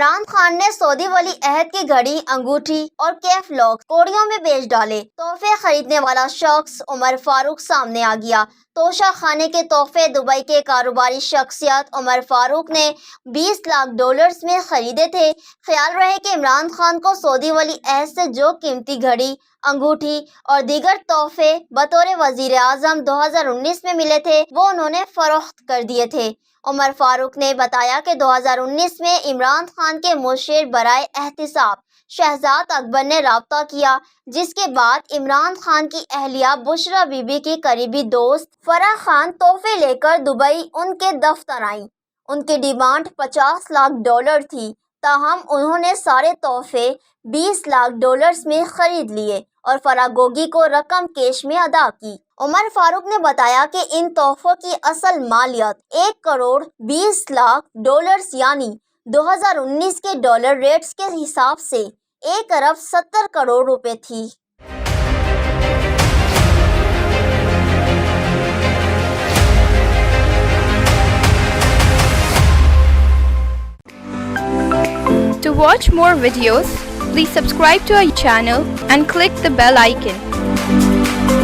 عمران خان نے سعودی ولی عہد کی گھڑی، انگوٹھی اور کیف لاک کوڑیوں میں بیچ ڈالے۔ تحفے خریدنے والا شخص عمر فاروق سامنے آ گیا۔ توشہ خانے کے تحفے دبئی کے کاروباری شخصیت عمر فاروق نے $20 لاکھ میں خریدے تھے۔ خیال رہے کہ عمران خان کو سعودی ولی عہد سے جو قیمتی گھڑی، انگوٹھی اور دیگر تحفے بطور وزیر اعظم 2019 میں ملے تھے وہ انہوں نے فروخت کر دیے تھے۔ عمر فاروق نے بتایا کہ 2019 میں عمران خان کے مشیر برائے احتساب شہزاد اکبر نے رابطہ کیا، جس کے بعد عمران خان کی اہلیہ بشریٰ بی بی کی قریبی دوست فرح خان تحفے لے کر دبئی ان کے دفتر آئیں۔ ان کی ڈیمانڈ $50 لاکھ تھی، تاہم انہوں نے سارے تحفے $20 لاکھ میں خرید لیے اور فرح گوگی کو رقم کیش میں ادا کی۔ عمر فاروق نے بتایا کہ ان تحفوں کی اصل مالیت $1.20 کروڑ یعنی 2019 کے ڈالر ریٹس کے حساب سے 1.70 کروڑ تھی۔ To watch more videos, please subscribe to our channel and click the bell icon.